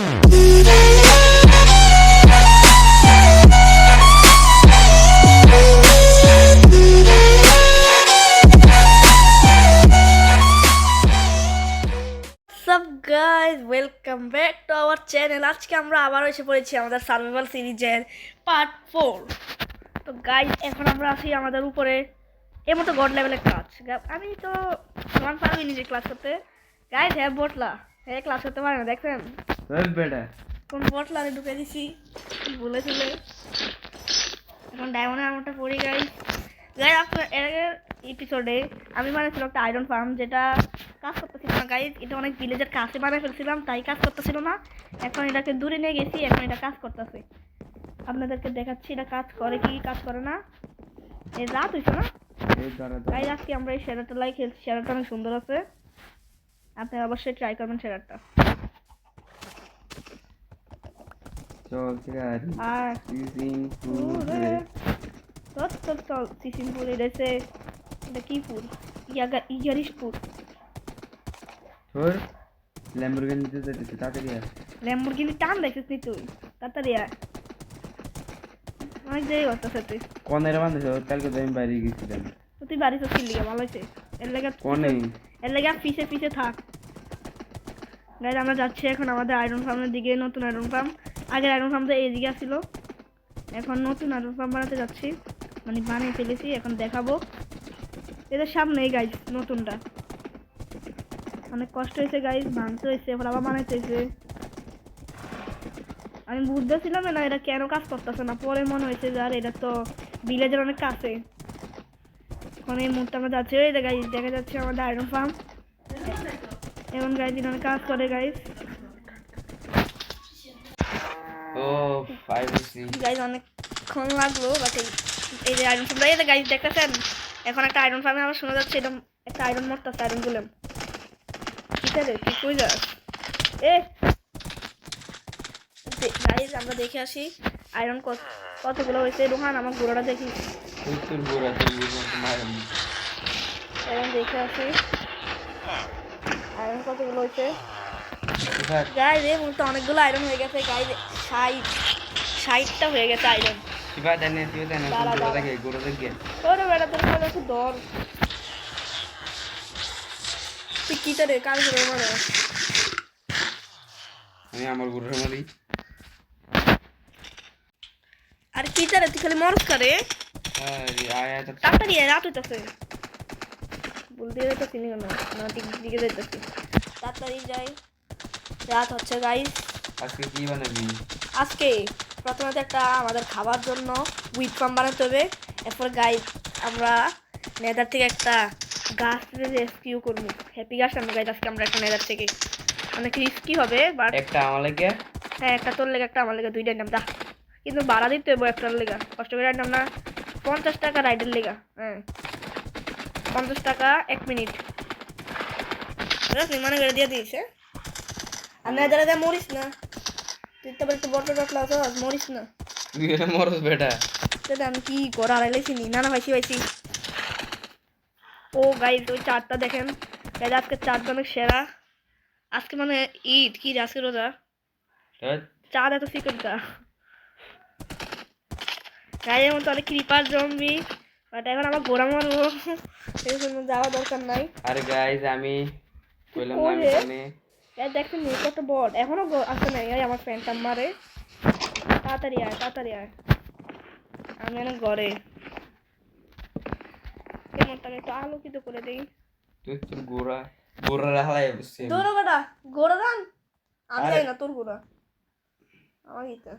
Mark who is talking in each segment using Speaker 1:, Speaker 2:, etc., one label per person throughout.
Speaker 1: Sup guys, welcome back to our channel. আজকে আমরা আবার এসে পড়েছি আমাদের সার্ভাইভাল সিরিজের পার্ট 4। তো গাইজ এখন আমরা আছি আমাদের উপরে এর মতো গড লেভেলের কাজ। আমি তো সমান পারবি নিজে ক্লাস করতে। গাইজ হ্যাঁ বটলা হ্যাঁ ক্লাস করতে পারে না, দেখছেন কোন বটলা আমি ঢুকে দিছি বলেছিল। এখন ডায়মন্ডের আমারটা পড়ি গাইজ। গাইজ আপনার এর এপিসোডে আমি বানিয়েছিলাম একটা আয়রন ফার্ম, যেটা কাজ করতেছিল না গাইজ। এটা অনেক ভিলেজের কাছে বানিয়ে ফেলছিলাম, তাই কাজ করতেছিল না। এখন এটাকে দূরে নিয়ে গেছি, এখন এটা কাজ করতেছে। আপনাদেরকে দেখাচ্ছি এটা কাজ করে কি কাজ করে না। এই রাত হয়েছে না গাইজ, আজকে আমরা এই শেয়ারটা লাই খেলছি। শেয়ারটা অনেক সুন্দর আছে, আপনি অবশ্যই ট্রাই করবেন শেয়ারটা। আর চল সিসিমপুর এসে এটা কি ফুল ইয়ারিশপুর ল্যাম্বরগিনি টান দেখছিস নি তুই? তাড়াতাড়ি আয়, অনেক দেরি করতেছে তুই।
Speaker 2: আমি বাইরে গেছিলাম।
Speaker 1: তুই বাড়ি তো ছিলি, ভালো হয়েছে। এর লেগে পিছে পিছে থাক। গাইজ আমরা যাচ্ছি এখন আমাদের আয়রন ফার্মের দিকে, নতুন আয়রন ফার্ম। আগের আয়রন ফার্ম তো এইদিকে আসছিল, এখন নতুন আয়রন ফার্ম বানাতে যাচ্ছি, মানে বানিয়ে ফেলেছি, এখন দেখাবো। এদের সামনেই গাইজ নতুনটা, অনেক কষ্ট হয়েছে গাইজ, বানতে হয়েছে, এখন আবার বানাইতে হয়েছে। আমি বুঝতেছিলাম না এটা কেন কাজ করতেছে না, পরে মনে হয়েছে যে আর এটা তো ভিলেজের অনেক কাছে। এখন এই মুহূর্তে আমরা যাচ্ছি, ওই গাইজ দেখা যাচ্ছে আমাদের আয়রন ফার্ম। এখন গাইজ অনেক কাজ করে গাইজ। গাইজ অনেকক্ষণ লাগলো, বাট এই যে আয়রন ফার্মটা, এই যে গাইজ দেখতেছেন এখন একটা আয়রন ফার্মে আমার শোনা যাচ্ছে এরকম একটা আয়রন মরতেছে, আয়রন গুলেম। ঠিক আছে তুই কই যাস? গাইজ আমরা দেখে আসি আয়রন কতগুলো হয়েছে। রোহান আমার ঘোড়াটা দেখি, এখন দেখে আসি আয়রন কতগুলো হয়েছে। গাইজ এই মুহূর্তে অনেকগুলো আয়রন হয়ে গেছে গাইজ, 60টা হয়ে গেছে আয়রন। তুই কি রে কার ঘুরে মারে?
Speaker 2: আমি আমার ঘুরে মারি।
Speaker 1: আর কি রে তুই খালি মরস করে? তাড়াতাড়ি রাত হইতেছে, বলতে তো চিনি না, দিকে যাইতেছি, তাড়াতাড়ি যাই, রাত হচ্ছে গাইজ।
Speaker 2: আজকে কি বানাবি?
Speaker 1: আজকে প্রথমে একটা আমাদের খাবার জন্য উইথ ফার্ম বানাতে হবে। এরপর গাইজ আমরা নেদার থেকে একটা গাছ রেস্কিউ করবো, হ্যাপি গাছ আমরা গাইজ। আজকে আমরা একটা নেদার থেকে, অনেক রিস্কি হবে, বাট
Speaker 2: একটা আমার লেগে,
Speaker 1: হ্যাঁ একটা তোর লেগে একটা আমার লেগে, দুইটার নাম দা, কিন্তু ভাড়া দিতে হবে একটার লেগা। কষ্ট করে রাইড না 50 টাকা রাইডের লেগা, হ্যাঁ 50 টাকা 1 মিনিট মনে করে দিয়ে দিয়েছে। আর নেদারে মরিস না তুই, তো একটু বটল টটলা আছে, মরিস না
Speaker 2: মরস বেটা।
Speaker 1: সেটা আমি কি করা হারাইলেছি নি, না না পাইছি। ও গাইজ ওই চারটা দেখেন গাইজ, আজকে চারটা অনেক সেরা। আজকে মানে ঈদ কি আজকে রোজা, চাঁদ এত সিকিউরটা গাইজের মতো অনেক ক্রিপার জম্বি, বাট এখন আমার ঘোরা মারবো, এই জন্য যাওয়া দরকার নাই।
Speaker 2: আরে গাইজ আমি কইলাম আমি জানি
Speaker 1: দেখছেন নি কত বট, এখনো আসে নাই। আমার ফ্যানটা মারে, তাড়াতাড়ি আয় আমি অনেক ঘরে কেমনটাকে একটু আলোকিত করে দেই।
Speaker 2: তুই তোর গোড়া রাহালাই বসছিস।
Speaker 1: তোর বেটা গোড়া দান, আমি যাই না তোর গোড়া, আমার গীতা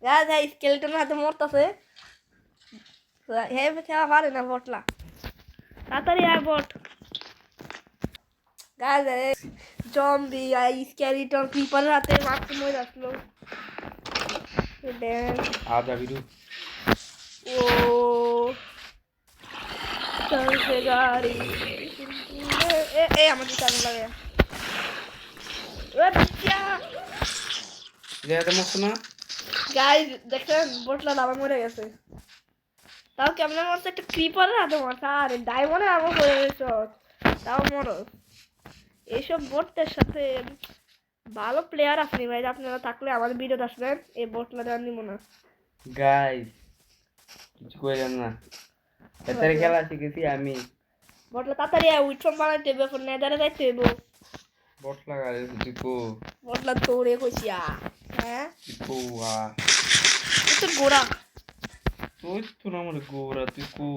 Speaker 1: গাছ হ্যাঁ স্কেলেটনের হাতে মরতেছে। হ্যাঁ খেলা পারে না বটলা, তাড়াতাড়ি আয় বট। গাছ জম্বি স্কেলেটন ক্রিপারের হাতে মারতে মরে আসলো। ও চলছে গাড়ি, এ আমাদের চালু লাগে গাইজ দেখেন বটলা দাবা মরে গেছে, তাও কেমন মরছে একটা ক্রিপারের হাতে মরছে। আরে ডায়মন্ডে আমার পড়ে গেছ, তাও মরো। এইসব বোটদের সাথে ভালো প্লেয়ার আসেনি ভাই, আপনারা থাকলে আমাদের ভিডিওতে আসবেন, এই বোটলা দেওয়ার নিব না।
Speaker 2: গাইস কিছু কইলাম না, এটারে খেলা শিখেছি আমি।
Speaker 1: বোটলা তাড়াতাড়ি উইট্রম বানাইতে হবে, এখন নেদারে যাইতে হইব।
Speaker 2: বট লাগালে দিকো
Speaker 1: বোটলা তোরে কইছি হ্যাঁ
Speaker 2: দিকো
Speaker 1: তোর গোড়া
Speaker 2: তুই তো না আমার গোরা দিকো।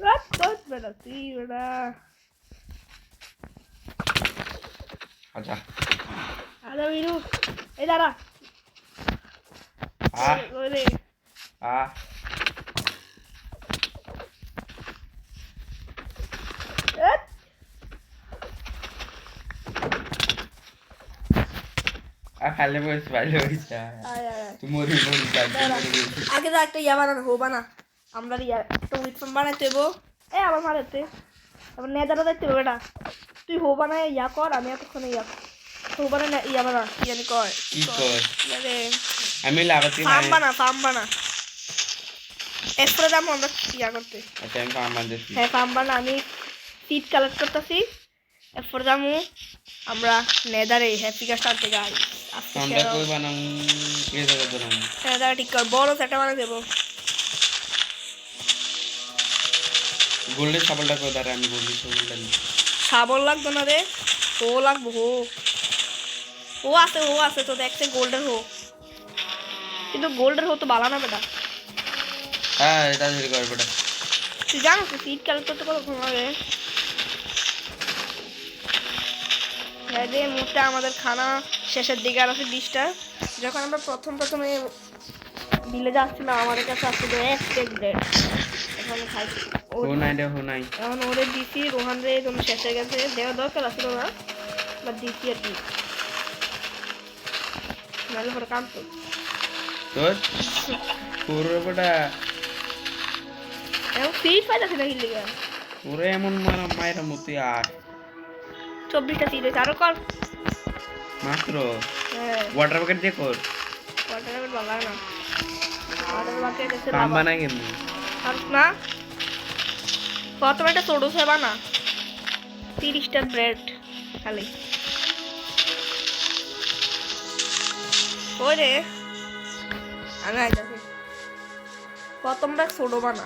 Speaker 1: রাত তোর বেটা তুই বেটা
Speaker 2: আচ্ছা
Speaker 1: আদা বিরু এই দাঁড়া
Speaker 2: আহ
Speaker 1: ওরে
Speaker 2: আহ
Speaker 1: এত
Speaker 2: খালে বসে ভালো হইছে।
Speaker 1: আয় আয়
Speaker 2: তুই মরি মরি
Speaker 1: দাঁড়া। আগে তো একটা ইয়া বানানো হো বানা, আমরা ইয়া একটা উইট্রম বানাইতে হইব। আমার মারাতে তারপর নেদারে যাইতে হবে বেটা, তুই হো বানায় ইয়া কর, আমি এতক্ষণে ইয়া হো বানায় ইয়া বানা কি জানি কয়
Speaker 2: কি কয়
Speaker 1: মানে
Speaker 2: আমি লাভাতে
Speaker 1: ফার্ম বানা এরপরে যাবো আমরা ইয়া করতে।
Speaker 2: আচ্ছা আমি ফার্ম বানতেছি।
Speaker 1: হ্যাঁ ফার্ম বানা, আমি সিট কালেক্ট করতেছি, এরপরে যাবো আমরা নেদারে হ্যাপি গাছ টানতে যাই।
Speaker 2: আমরা কই বানাম এ জায়গা বানাম
Speaker 1: নেদারে ঠিক কর, বড় সেটা বানা দেবো।
Speaker 2: গোল্ডের সাবলটা কই দাঁড়া, আমি গোল্ডের সাবলটা নিই।
Speaker 1: শাবল লাগবে না রে, হো লাগবো হো আছে তো দেখছে গোল্ডের হো, কিন্তু গোল্ডের হো তো বালা না বেটা।
Speaker 2: হ্যাঁ এটা ধরে কর বেটা।
Speaker 1: তুই জানো তো সিট কালেক্ট করতে কত ঘুমাবে। রে মুহূর্তে আমাদের খানা শেষের দিকে আর আছে 20টা। যখন আমরা প্রথমে ভিলেজে আসছিলাম আমাদের কাছে আসছিল এক স্টেক ব্রেড, এখন খাইছি
Speaker 2: হো নাই রে হো নাই।
Speaker 1: এখন ওরে দিছি, রোহান রে জন্য শেষ হয়ে গেছে, দেওয়ার দরকার আসছিল না বা দিছি আর কি, নাহলে পরে কামতো।
Speaker 2: তোর পুরো বেটা
Speaker 1: এখন সিট পাইতেছি না কিনলে
Speaker 2: পুরো এমন মারা মায়ের মতো আর
Speaker 1: 24টা সিট হয়েছে, আরো কর।
Speaker 2: মাত্র
Speaker 1: হ্যাঁ
Speaker 2: ওয়াটার বাকেট দিয়ে কর।
Speaker 1: ওয়াটার ভালো লাগে না, ওয়াটার বাকেট এসে
Speaker 2: ফার্ম বানাই কেন
Speaker 1: আর না প্রথমে একটা ছোটো সেবা না 30টা ব্রেড খালি ওই রে আমি আইতাছি। প্রথমটা ছোটো বানা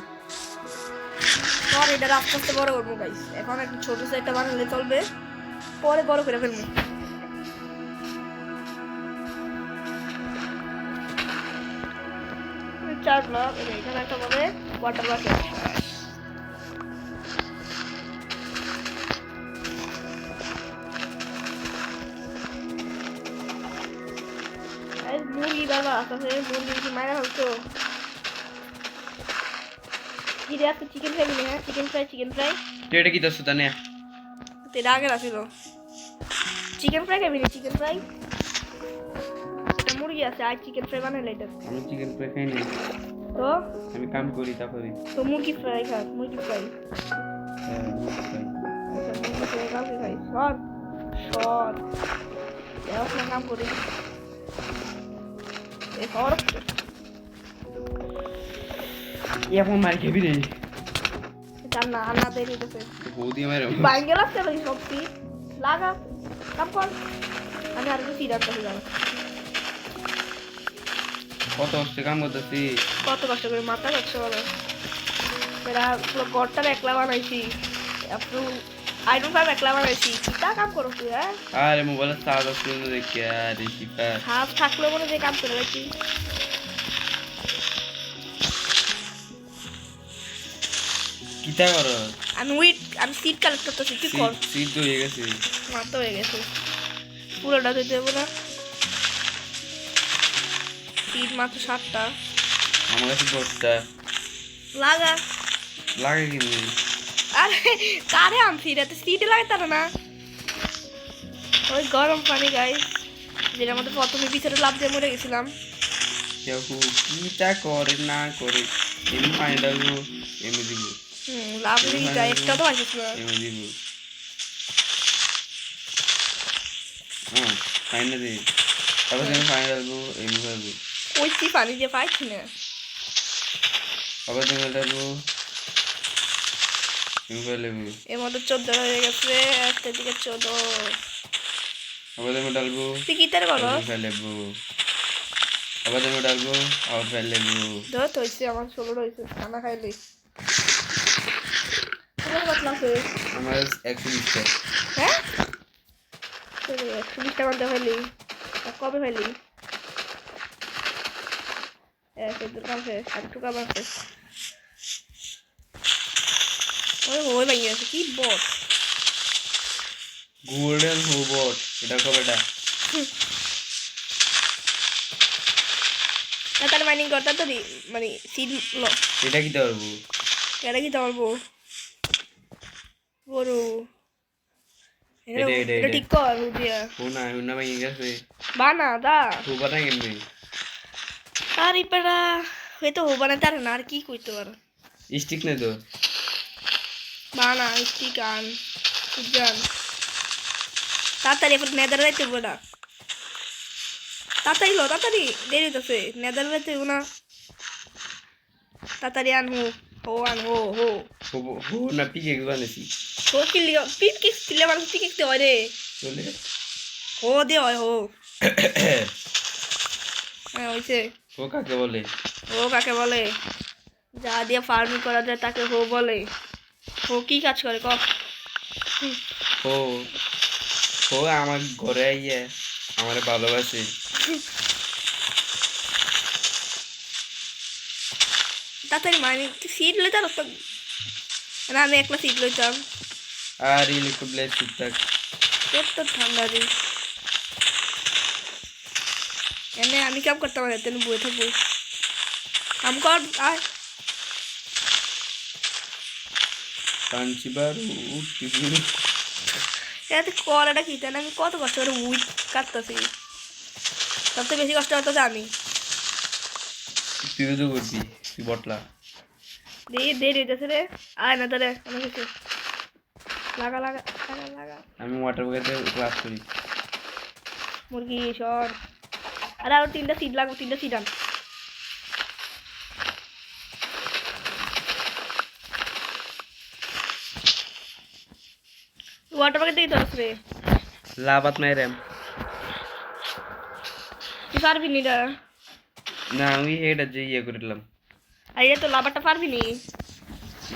Speaker 1: পরে এটা আস্তে আস্তে বড় করবো গাইস, এখন একটু ছোটো সাইজটা বানালে চলবে, পরে বড় করে ফেলবো। চার ব্লক এখানে একটা পাবে ওয়াটার বাকেট। মুরগি বাবা আছে, মুরগি কি মারা হতো কি রে, আজকে চিকেন ফ্রাই নিয়ে, হ্যাঁ চিকেন ফ্রাই
Speaker 2: এটা কি দছ তানে
Speaker 1: তেরা আগে রাখিল চিকেন ফ্রাই খাবি না, চিকেন ফ্রাই মুরগি আছে আর চিকেন ফ্রাই বানাইলে এটা।
Speaker 2: আমি চিকেন ফ্রাই খাই না,
Speaker 1: তো
Speaker 2: আমি কাম করি তারপরে।
Speaker 1: তো মুরগি ফ্রাই খা, মুরগি ফ্রাই
Speaker 2: হ্যাঁ মুরগি খাই।
Speaker 1: আচ্ছা মুরগি ফ্রাই কালকে খাই সর সর এখন কাম করি এই সর
Speaker 2: এখন মার খেবি রে
Speaker 1: জানা আনা দেরি হইতেছে
Speaker 2: বৌদি আমার
Speaker 1: বাইঙ্গে লাগছে ভাই সব সিট লাগা কাম কর, আমি আর কিছু সিট আনতে যাবো।
Speaker 2: কত কষ্ট কাম করতেছি,
Speaker 1: কত কষ্ট করে মাথা কষ্ট বলো, এরা পুরো ঘরটা একলা বানাইছি, একটু আইরন ফাইভ একলা বানাইছি, কিটা কাম করো তুই হ্যাঁ।
Speaker 2: আরে মোবাইলে চার্জ আছে না দেখি আরে শিপা
Speaker 1: হাত থাকলে মনে যে কাম করে রাখি।
Speaker 2: কিটা করো
Speaker 1: আমি সিট কালেক্ট করতেছি, কি কর
Speaker 2: সিট হয়ে গেছে
Speaker 1: মাথা হয়ে গেছে পুরোটা দিতে দেবো না, সিট মাত্র 7টা
Speaker 2: আমার কাছে 10টা
Speaker 1: লাগা
Speaker 2: লাগে কিন্তু।
Speaker 1: আরে কারে আনছি এটা তো সিটে লাগাতে পারে না, ওই গরম পানি গাইস যেটা আমাদের প্রথমে পিছনে লাভ দিয়ে মরে গেছিলাম।
Speaker 2: কেউ কিটা করে না করে এমনি পানি ডালবো এমনি দিব,
Speaker 1: লাভ দিটা একটা তো আসিস না,
Speaker 2: এমনি দিব। হ্যাঁ পানি না দিই, তারপর আমি পানি ডালবো এমনি ডালবো,
Speaker 1: কইছি পানি দিয়ে পাইছি না।
Speaker 2: তারপর তুমি ডালবো তুমি ফেলে দেবো।
Speaker 1: এর মধ্যে 14 হয়ে গেছে, একটা দিকে 14।
Speaker 2: আবার আমি ডালবো,
Speaker 1: তুই কি তার বলো?
Speaker 2: আবার ফেলে দেবো, আবার আমি ডালবো, আবার ফেলে দেবো।
Speaker 1: ধর হয়েছে আমার 16 হয়েছে, খানা খাইলি তোমার কত লাগছে?
Speaker 2: আমার 120টা।
Speaker 1: হ্যাঁ 120 টাকা খাইলি, কবে খাইলি? কাম শেষ, একটু কাম আছে। ওই ভাই আছে কি বট?
Speaker 2: গোল্ডেন হোবট, এটা কবেটা?
Speaker 1: না তার মাইনিং করতে তো মানে সিড লো।
Speaker 2: এটা কি পারবো?
Speaker 1: এটা কি তোমার বউ গরু? এটা ঠিক কর বুঝিয়া
Speaker 2: হুনা ভাই গেছে।
Speaker 1: বানা দা
Speaker 2: হোবাটা কেমনে?
Speaker 1: আর ইপারা হয়তো হো বানাতে পারে না, আর কি করতে পারো?
Speaker 2: স্টিক নেই তো।
Speaker 1: বানা স্টিক আন জান তাড়াতাড়ি এবার নেদার যাইতে হবো না, তাড়াতাড়ি লো, তাড়াতাড়ি দেরি হইতেছে, নেদার যাইতে হবো না, তাড়াতাড়ি আন হো আন হো হো
Speaker 2: হো না পিকে বানাইছি
Speaker 1: হো কিলি পিক কিলে মানুষ পিক কিতে হয় রে,
Speaker 2: বলে।
Speaker 1: হো দে হয় হো। হ্যাঁ হয়েছে।
Speaker 2: ও কাকে বলে?
Speaker 1: ও কাকে বলে? যা দিয়ে ফার্মিং করা যায় তাকে হো বলে। হো কি কাজ করে ক?
Speaker 2: ও ও আমার ঘরে আইয়া আমার ভালোবাসে।
Speaker 1: তাড়াতাড়ি মানে তুই সিট লইতে পারস না? আমি একলা সিট লইতাম।
Speaker 2: আর ইলেকট্রো ব্লেড ঠিকঠাক।
Speaker 1: তোর তো ঠান্ডা রে, এনে আমি কাম করতাম না, তেন বয়ে থাকবো কাম কর আয়।
Speaker 2: কাঞ্চিবার উঠতেছি।
Speaker 1: এতে কলাটা কি তেন আমি কত কষ্ট করে উইট কাটতেছি, সবচেয়ে বেশি কষ্ট হতো আমি।
Speaker 2: তুই তো করবি, তুই বটলা।
Speaker 1: দেরি হইতেছে রে, আয় না তাহলে অনেক কিছু লাগা লাগা লাগা লাগা।
Speaker 2: আমি ওয়াটার বয়েতে ক্লাস করি।
Speaker 1: মুরগি সর, আরে আরো 3টা সিট লাগবে, 3টা সিট আন। ওয়াটার পাকে দেখি তোর রে,
Speaker 2: লাভাত নাই র্যাম।
Speaker 1: তুই পারবি নি রা?
Speaker 2: না আমি এটা যে ইয়ে করিলাম।
Speaker 1: আর এটা তো লাভারটা পারবি নি?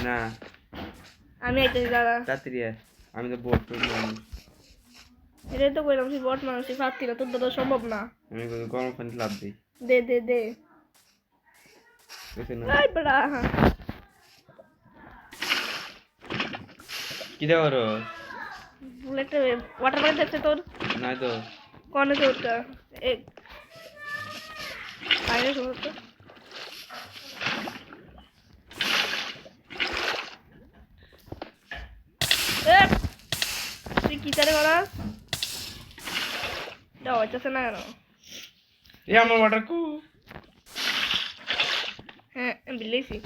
Speaker 2: না
Speaker 1: আমি আইতেছি দাদা,
Speaker 2: তাড়াতাড়ি আয়, আমি তো বোর্ড করলাম।
Speaker 1: এটাই তো কইলাম তুই বট মানুষ, তুই পারতি না, তোর তো সম্ভব না।
Speaker 2: আমি গরম পানি লাভ দিই।
Speaker 1: দে দে দে
Speaker 2: বুঝছে না
Speaker 1: আই বড়া
Speaker 2: কি দেওয়ার?
Speaker 1: বুলেট ওয়াটার পাকে দেখছে তোর
Speaker 2: নাই তো।
Speaker 1: কনে তোরটা এক বাইরে শুনো তো। তুই কি তারে করা এটা হইতেছে না কেন?
Speaker 2: এই আমার ওয়াটার কু।
Speaker 1: হ্যাঁ আমি বিলেছি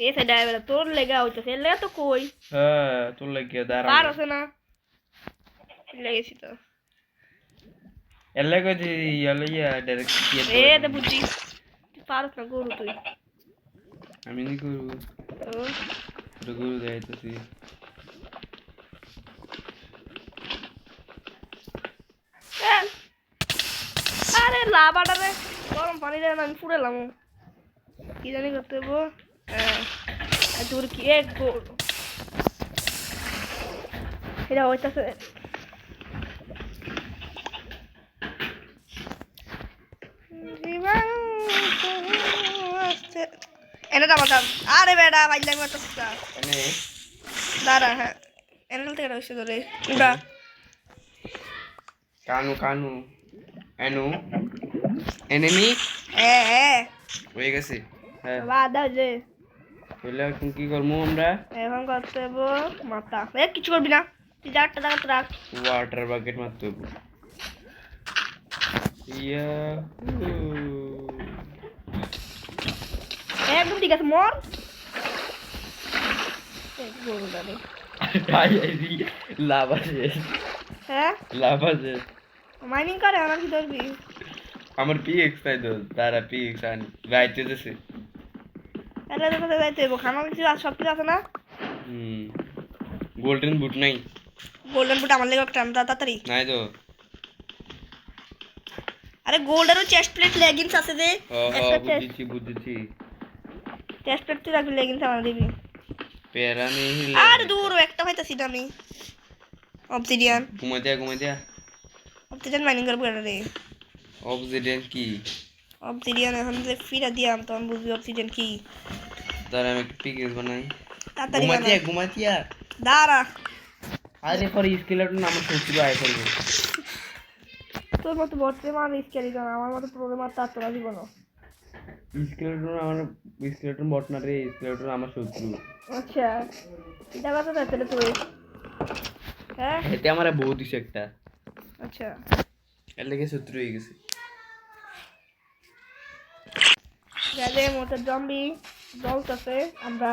Speaker 1: এ সাইড আয় বেলা তোর লেগা হইতেছে, এর লেগা তো কই
Speaker 2: হ্যাঁ তোর লাগিয়ে দাঁড়া।
Speaker 1: পার আছে না লেগেছি তো।
Speaker 2: এর লাগে যে ইয়া ডাইরেক্ট
Speaker 1: এ তো বুঝছি তুই পারস না, গরু তুই।
Speaker 2: আমি নি করবো,
Speaker 1: ও,
Speaker 2: তো গরু যাইতেছি।
Speaker 1: এ, আরে লাভাটা রে গরম পানি দেয় না, আমি পুড়েলাম কি জানি করতে হবো। তোর কি এক গোল এটা হইতেছে। এনে দাম আরে বেড়া বাইলাম এত
Speaker 2: মানে
Speaker 1: দাঁড়া। হ্যাঁ এনে থেকে হয়েছে ধরে উড়া
Speaker 2: কানু কানু এনু এনিমি
Speaker 1: হ্যাঁ হ্যাঁ
Speaker 2: হয়ে গেছে। হ্যাঁ
Speaker 1: বাদ দাও যে
Speaker 2: তাহলে এখন কি করবো আমরা?
Speaker 1: এখন করতে হবো মাথা। কিছু করবি না, তুই চারটা জায়গাতে রাখ।
Speaker 2: ওয়াটার বাকেট মারতে হবে। ইয়া
Speaker 1: একদম ঠিক আছে মর গরুটা রে।
Speaker 2: তাই আইবি লাভ আছে,
Speaker 1: হ্যাঁ
Speaker 2: লাভ আছে।
Speaker 1: মাইনিং করে আমার কি ধরবি?
Speaker 2: আমার পিএক্স তাই তো, তারা পিএক্স আনি গাইতে দিছে।
Speaker 1: তাহলে তো কোথায় যাইতে হইব? খানা কিছু সব কিছু আছে না?
Speaker 2: গোল্ডেন বুট নাই
Speaker 1: গোল্ডেন বুট আমার লেগে একটা আনতে তাড়াতাড়ি।
Speaker 2: নাই তো
Speaker 1: আরে গোল্ডেরও চেস্ট প্লেট লেগিংস আছে যে একটা
Speaker 2: বুঝেছি
Speaker 1: চেস্ট প্লেট তুই রাখবি লেগিংস আমার দিবি।
Speaker 2: প্যারা নেই
Speaker 1: আর দূর একটা পাইতাছি না আমি। অবসিডিয়ান অবসিডিয়ান মাইনিং করবো কেন রে?
Speaker 2: অবসিডিয়ান কি
Speaker 1: অবসিডিয়ান এখন যে ফিরা দিয়াম তখন বুঝবি অবসিডিয়ান কি।
Speaker 2: তার আমি পিকেস বানাই
Speaker 1: তাড়াতাড়ি বানা।
Speaker 2: ঘুমাতিয়া
Speaker 1: দাঁড়া
Speaker 2: আরে পর স্কেলেটন আমার সত্যি আয় করবে
Speaker 1: তোর মতো বটে মার স্কেলি না আমার মতো প্রবলেম আর তার তোরা জীবন।
Speaker 2: স্কেলেটন বট না রে স্কেলেটন আমার শত্রু
Speaker 1: আচ্ছা এটা কথা তাহলে তুই হ্যাঁ
Speaker 2: এতে আমার বউ দিছে একটা
Speaker 1: আচ্ছা
Speaker 2: এর লেগে শত্রু হয়ে গেছে
Speaker 1: যাদের মতো জম্বি জ্বলতেছে আমরা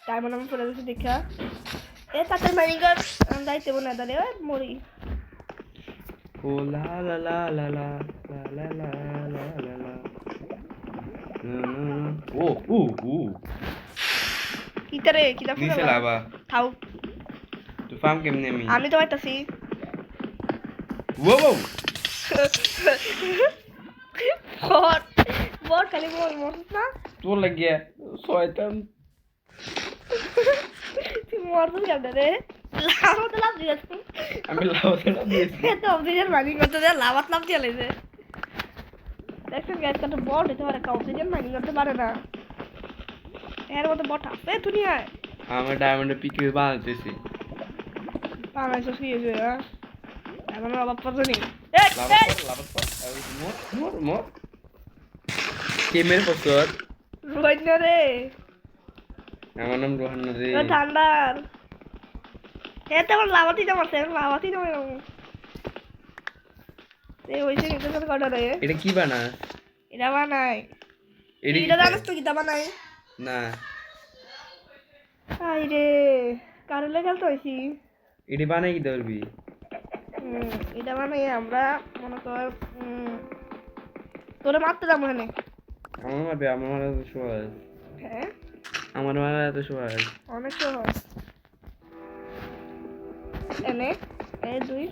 Speaker 1: ডায়মন্ড নামে পড়ে গেছি দেখা এ তাদের মাইনিংগার যাইতে না দাঁড়ে মরি।
Speaker 2: ও লা লা লা লা লা লা লা লা লা লা ও ও ও
Speaker 1: কিতারে কিতা
Speaker 2: নিচে লাবা
Speaker 1: থাও
Speaker 2: তুই ফার্ম কেমনে
Speaker 1: আমি তো পাইতাছি।
Speaker 2: ও ও
Speaker 1: বট বট খালি বল মরছিস না
Speaker 2: তোর লাগিয়া শয়তান
Speaker 1: তুই মরছিস কেন রে? লাভ তো লাভ দিয়েছ
Speaker 2: আমি লাভাতে লাভ দিয়েছি
Speaker 1: তো অবসিডিয়ান মাইনিং করতে যা লাভাত লাভ দিয়ে লাইছে। দেখছেন গাইস কত বট হতে পারে অবসিডিয়ান মাইনিং করতে পারে না এর মতো বট আছে দুনিয়ায়।
Speaker 2: আমি ডায়মন্ডে পিকেস বানাতেছি
Speaker 1: বাংলাদেশ কি হয়েছে হ্যাঁ এখন অভাব পড়ছে নি
Speaker 2: লাভাত পর মোর মোর মোর কেমের পছর
Speaker 1: রোহিত না রে
Speaker 2: আমার নাম রোহান না রে
Speaker 1: ঠান্ডার হ্যাঁ তো আমার লাভাতি জমাচ্ছে লাভাতি জমে এই হয়েছে কিন্তু সাথে কটা রে
Speaker 2: এটা কি বানা
Speaker 1: এটা বানাই
Speaker 2: এটা
Speaker 1: এটা জানিস তো কিতা বানাই
Speaker 2: না
Speaker 1: আই রে কারলে খেলতে হয়েছি
Speaker 2: এটা বানাই কি ধরবি
Speaker 1: এটা বানাই আমরা মনে কর তোরে মারতে যাবো এখানে
Speaker 2: আমার মারবে আমার মারা তো সহজ
Speaker 1: হ্যাঁ
Speaker 2: আমার মারা এত সহজ
Speaker 1: অনেক সহজ এনে এ দুই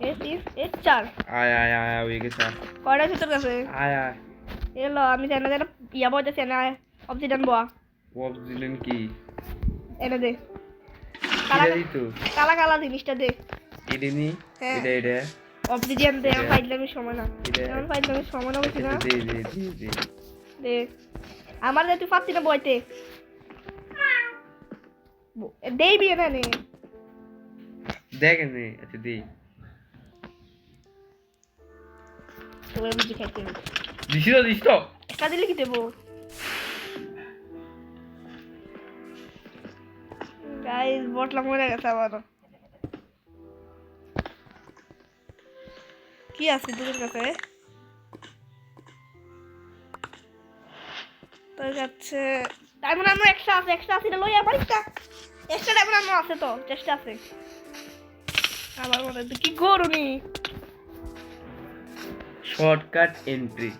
Speaker 1: এ তিন এ চার
Speaker 2: আয় আয় আয় ওই গেছে
Speaker 1: কয়টা আছে তোর কাছে
Speaker 2: আয় আয়
Speaker 1: এলো আমি জানি না ইয়া বলতেছি না অবসিডিয়ান boa
Speaker 2: ওয়াপস দিলেন কি
Speaker 1: এনে দে
Speaker 2: কিরা দিত
Speaker 1: কালা কালা জিনিসটা দে
Speaker 2: এটা নি
Speaker 1: হ্যাঁ।
Speaker 2: এটা এটা
Speaker 1: অবসিডিয়ান দে আমার
Speaker 2: এটা।
Speaker 1: ফাইটলামি সময় না
Speaker 2: এটা।
Speaker 1: আমার ফাইটলামি সময় না বলছি না
Speaker 2: দে দে দে দে
Speaker 1: দে আমার দে তুই পাচ্ছি না বইতে দেই বিয়ে না নে
Speaker 2: দেখ নে আচ্ছা দে
Speaker 1: তোর বুঝি খাইতে
Speaker 2: দিস তো
Speaker 1: একা দিলে কি দেবো গাইস বটলা মরে গেছে আবার কি আছে তোর কাছে তোর কাছে ডায়মন্ড আনো এক্সট্রা আছে এটা লই আবার এক্সট্রা ডায়মন্ড আনো আছে তো চেষ্টা আছে আমার মনে হয় কি গরুনি
Speaker 2: শর্টকাট এন্ট্রি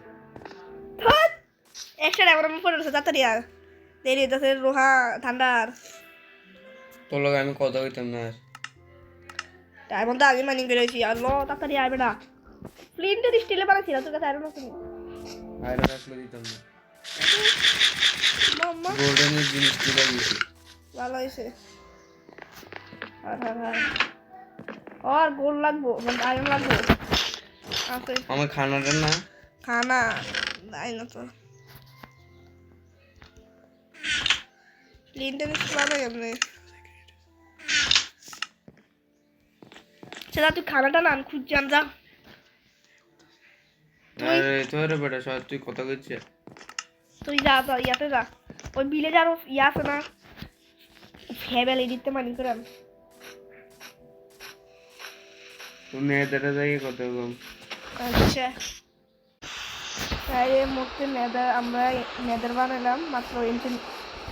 Speaker 1: এক্সট্রা ডায়মন্ড আনো পড়ে রয়েছে তাড়াতাড়ি আর দেরি হইতেছে রোহা ঠান্ডার
Speaker 2: তোর লগে আমি কথা কইতাম না আর
Speaker 1: ডায়মন্ড তো আগে মাইনিং করে হয়েছি আর লো তাড়াতাড়ি আসবে না ফ্লিন্টের স্টিলে বানাচ্ছি না তোর কাছে আয়রন আছে
Speaker 2: আয়রন রাখলে দিতাম না
Speaker 1: মাম্মা
Speaker 2: গোল্ডেনের জিনিস কি লাগিয়েছি
Speaker 1: ভালো হয়েছে আর গোল লাগবো মানে আয়রন লাগবো আছে
Speaker 2: আমার খানাটা না
Speaker 1: খানা নাই না তো ফ্লিন্টের স্টিল বানাই কেমনে সেটা তুই খানাটা না খুঁজছিলাম যা
Speaker 2: আরে তোর বেটা সব তুই কথা কইছিস
Speaker 1: তুই যা তো ইয়াতে যা ওই বিলে যার ইয়া আছে না ফেবেল এডিটতে মানি করে
Speaker 2: তুই নেদারে যাই কথা কম
Speaker 1: আচ্ছা তাই মুখতে নেদার আমরা নেদার বানালাম মাত্র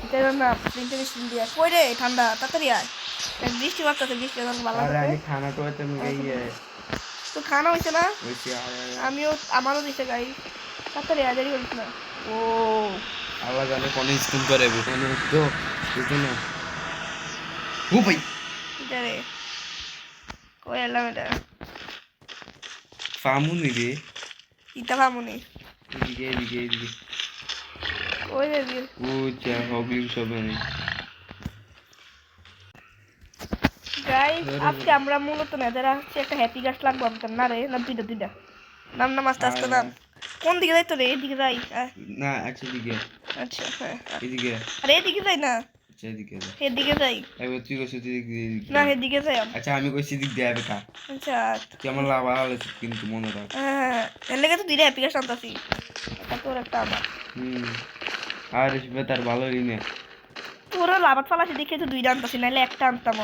Speaker 1: এটা না প্রিন্টার মেশিন দিয়ে কই রে ঠান্ডা তাড়াতাড়ি আয় বৃষ্টি বাড়তেছে বৃষ্টি যখন ভালো
Speaker 2: আরে আমি
Speaker 1: লাগছে
Speaker 2: খানা তো তুমি গাইয়ে
Speaker 1: তো খানা হয়েছে না
Speaker 2: ওইছি আয় আয়
Speaker 1: আমিও আমারও দিছে গাই তাড়াতাড়ি আয় দেরি করিস না ও
Speaker 2: আবার জানে কোন স্কুল করে কোনো তো বুঝো না ও ভাই
Speaker 1: এটা রে কই এলাম এটা
Speaker 2: ফামুনি রে
Speaker 1: ইটা ভামুনি
Speaker 2: এদিকে এদিকে এদিকে
Speaker 1: ওই রে দিয়ে
Speaker 2: ও যা হগলিং সব নেই
Speaker 1: গাইস আজকে আমরা মূলত নেদারে আসছি একটা হ্যাপি গাছ লাগবো আমাদের না রে না দুইটা নাম নাম আস্তে আস্তে নাম কোন দিকে যাই তো রে এদিকে যাই
Speaker 2: না আচ্ছা এদিকে
Speaker 1: আচ্ছা হ্যাঁ
Speaker 2: এদিকে
Speaker 1: আরে এদিকে যাই না
Speaker 2: আচ্ছা এদিকে যা
Speaker 1: এদিকে যাই
Speaker 2: এবার তুই কইছিস এদিকে
Speaker 1: না এদিকে যাই
Speaker 2: আচ্ছা আমি কইছি এদিক দিয়ে আবে কা
Speaker 1: আচ্ছা
Speaker 2: তুই আমার লাভ আলালে কিন্তু মনে রাখ
Speaker 1: হ্যাঁ এর লেগে তো দুইটা হ্যাপি গাছ আনতাছি একটা তোর একটা আমার
Speaker 2: আর তার ভালো রিনে
Speaker 1: তোরা লাভাত ফালাসি দেখে তো দুইটা আনতাছি নাহলে একটা আনতাম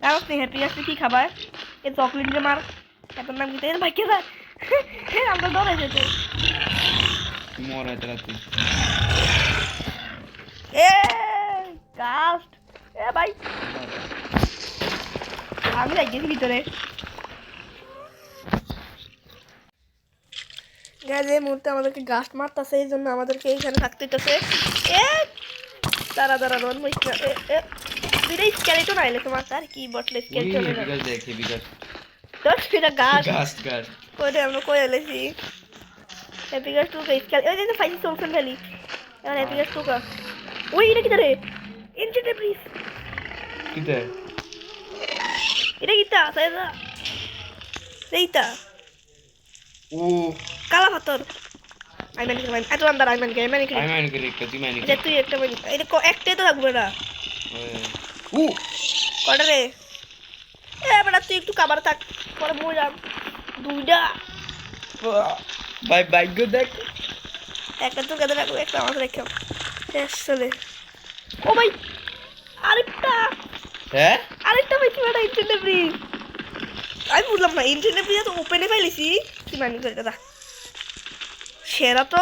Speaker 1: আর তুই হ্যাপি গাছ কি খাবার এ চকলেট যে মার এত নাম কি ভাই কে যায় আমরা ডরে যেতে
Speaker 2: মরে তারা তুই
Speaker 1: এ গাস্ট এ ভাই আমি যাই গেছি ভিতরে গাইজ এই মুহূর্তে আমাদেরকে গাস্ট মারতেছে এই জন্য আমাদেরকে এইখানে থাকতে হইতেছে এ দাঁড়া দাঁড়া রন দুইটা স্কেলেটন আইলে তোমার তার কি বটলে স্কেলেটন
Speaker 2: বিকাশ দেখে বিকাশ
Speaker 1: দশ ফিটা গাছ
Speaker 2: গাছ গাছ
Speaker 1: কইটা আমরা কই এলেছি হ্যাপি গাছ টু স্কেল ওই যে ফাইন সোলফেন ভ্যালি আর হ্যাপি গাছ টু কা ওই এটা কি রে ইনজেক্টে প্লিজ
Speaker 2: কিটা
Speaker 1: এটা কিটা সাইদা সেইটা
Speaker 2: ও
Speaker 1: কালা পাথর আইমান এত আন্দার আইমান
Speaker 2: আমি মাইন করে একটা তুই মাইন
Speaker 1: এটা তুই একটা মাইন এটা একটাই তো থাকবে না
Speaker 2: ও
Speaker 1: কটা রে এ বেটা তুই একটু কাবার থাক পরে মরে যাম দুইটা
Speaker 2: ভাই ভাগ্য দেখ
Speaker 1: একটা তোর কাছে রাখবো একটা আমার রেখে চলে ও ভাই আরেকটা
Speaker 2: হ্যাঁ
Speaker 1: আরেকটা ভাই কি বেটা ইন্টারনেট ব্রিজ আমি বুঝলাম না ইন্টারনেট ব্রিজ তো ওপেনে পাইলিছি কি মানি করে দাদা সেরা তো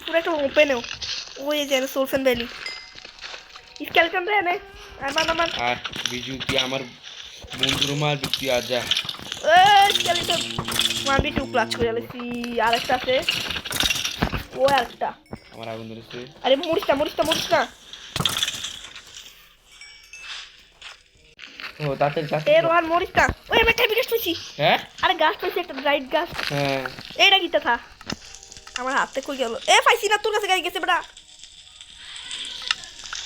Speaker 1: পুরো একটা ওপেনেও ওই যে সোলফেন ভ্যালি স্কেলটন রে এনে আমার
Speaker 2: আর বিজু তুই আমার বন্ধুর মার তুই আজা
Speaker 1: স্কেলটন 1v2 ক্লাচ করে আলেছি আরেকটা আছে ও আরেকটা
Speaker 2: আমার আগুন ধরেছে
Speaker 1: আরে মরিস না
Speaker 2: ও তাড়াতাড়ি গাছ
Speaker 1: এ রোহান মরিস না ওই আমি একটা বিকাশ পাইছি
Speaker 2: হ্যাঁ
Speaker 1: আরে গাছ পাইছি একটা রাইট গাছ
Speaker 2: হ্যাঁ
Speaker 1: এইটা কিটা থা আমার হাতে কই গেল এ পাইছি না তোর কাছে গাড়ি গেছে বেটা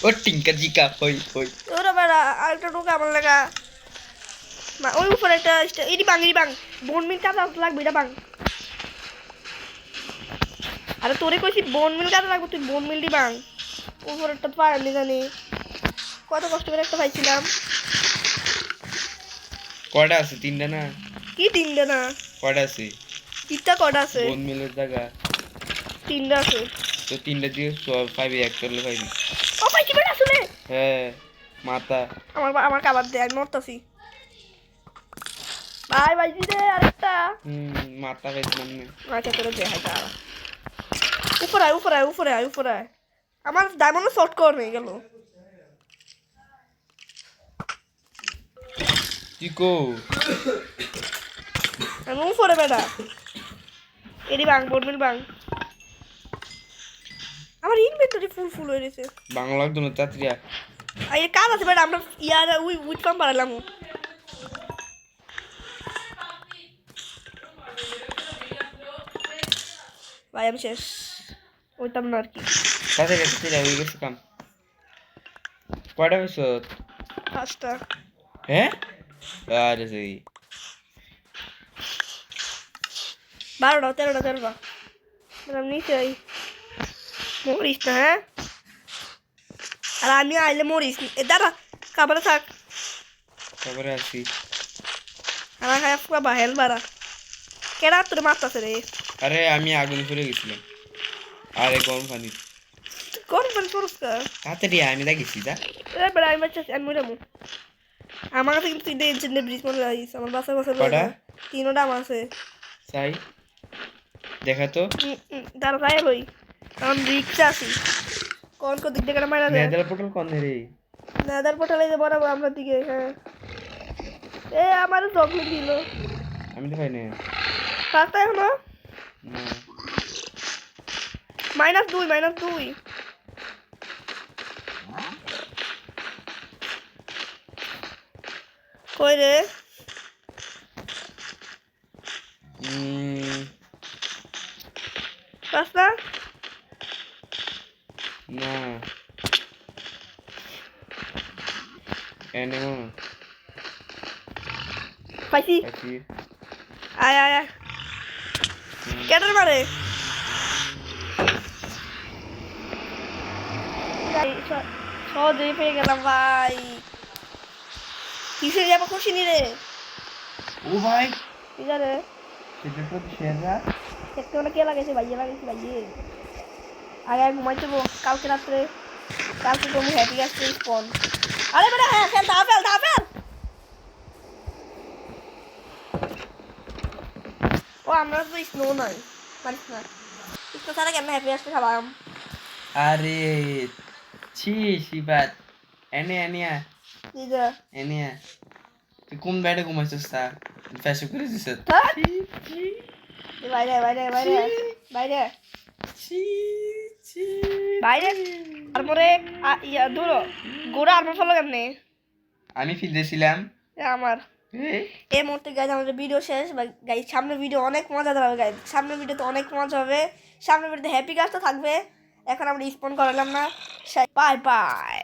Speaker 2: ও টিঙ্কা জিকা হই হই
Speaker 1: ওরা বেটা আরেকটা ঢোকা আমার লাগা ওই উপরে একটা এডি বাং বোন মিল কাটা লাগবে এটা বাং আরে তোরে কইছি বোন মিল কাটা লাগবে তুই বোন মিল দি বাং উপরে একটা পাইনি জানি কত কষ্ট করে একটা পাইছিলাম
Speaker 2: কয়টা আছে তিনটা না
Speaker 1: কি তিনটা না
Speaker 2: কয়টা আছে
Speaker 1: তিনটা কটা আছে
Speaker 2: কোন মিলের জায়গা
Speaker 1: তিনটা আছে
Speaker 2: তো তিনটা দিয়ে সব পাইবি এক করলে পাইবি
Speaker 1: ও ভাই কি বেটা আসলে
Speaker 2: হ্যাঁ মাথা
Speaker 1: আমার কাবার দে আমি মরতাছি ভাই ভাই রে আরেকটা
Speaker 2: মাথা পাইছি মানে
Speaker 1: আচ্ছা তোরে দে হাই তারা উপরে আয় আমার ডায়মন্ড শর্ট কর হয়ে গেল
Speaker 2: চিকো
Speaker 1: আমি উপরে বেটা এডি বাং বোনমিল বাং আমার ইনভেন্টরি ফুল হয়ে গেছে
Speaker 2: বাংলা একদম তাড়াতাড়ি
Speaker 1: আর এর কাজ আছে বেটা আমরা ইয়ার উইট পাম্প বাড়ালাম ভাই আমি শেষ ওইটাম না আর কি
Speaker 2: তাড়াতাড়ি হয়ে গেছে কাম কয়টা হয়েছ
Speaker 1: পাঁচটা
Speaker 2: হ্যাঁ আরে সেই
Speaker 1: 12টা 13টা আমি নিচে মরিস না হ্যাঁ আর আমি আইলে মরিস এ দাঁড়া কাপড়ে থাক
Speaker 2: তারপরে আসি
Speaker 1: আমার খায় পুরো বাহেল বাড়া কেডা তোর মারতাছে রে
Speaker 2: আরে আমি আগুন ফেলে গেছিলাম আরে গরম পানি
Speaker 1: কোন পুরস্কার
Speaker 2: তাড়াতাড়ি আমি দেখেছি তা
Speaker 1: এবার আমি বাচ্চা আমি মরে আমার কাছে কিন্তু তিনটে ইঞ্জিনের ব্রিজ মনে লাগিস আমার বাসা
Speaker 2: কটা?
Speaker 1: তিনটা আমার আছে
Speaker 2: চাই দেখা তো
Speaker 1: দাঁড়া গায়ে হই আমি রিক্সা আছি কোন দিক থেকে মারা যায়
Speaker 2: নেদার পোর্টাল কোন রে
Speaker 1: নেদার পোর্টালে যে বরাবর আমরা দিকে হ্যাঁ এ আমার চকলেট দিল
Speaker 2: আমি তো পাই না
Speaker 1: পাঁচটা এখনো
Speaker 2: না
Speaker 1: -2 কই রে পাস না
Speaker 2: না এনে
Speaker 1: পাইছি
Speaker 2: পাচ্ছি
Speaker 1: আয় আয় আয় কেটার মারে সহজে পেয়ে গেলাম ভাই কিসে যাবো খুশি নি রে
Speaker 2: ও ভাই
Speaker 1: ঠিক আছে
Speaker 2: সেটা তো শেররা
Speaker 1: দেখতে মানে কে লাগাইছে ভাইয়ে ভাইয়ে আগে আগে ঘুমাই দেবো কালকে রাত্রে কালকে তুমি হ্যাপি আসছে স্পন আরে বেটা হ্যাঁ ফেল দা ফেল ও আমরা তো স্নো নাই পারিস না স্নো ছাড়া কেমন হ্যাপি আসতে খাবাম
Speaker 2: আরে ছি শিবাত এনে এনিয়া
Speaker 1: দিদা
Speaker 2: এনিয়া তুই কোন বেডে ঘুমাইছিস তা ফ্যাশন করে দিছিস
Speaker 1: বাইরে বাইরে
Speaker 2: ছি ছি
Speaker 1: বাইরে তারপরে ইয়া দূর গোড়া আর ফলো কেমনে
Speaker 2: আমি ফিরতেছিলাম
Speaker 1: আমার এই মুহূর্তে গাইজ আমাদের ভিডিও শেষ গাইজ সামনের ভিডিও অনেক মজা হবে গাইজ সামনের ভিডিওতে অনেক মজা হবে সামনের ভিডিওতে হ্যাপি কাজ তো থাকবে এখন আমরা রিসপন্ড করালাম না বাই বাই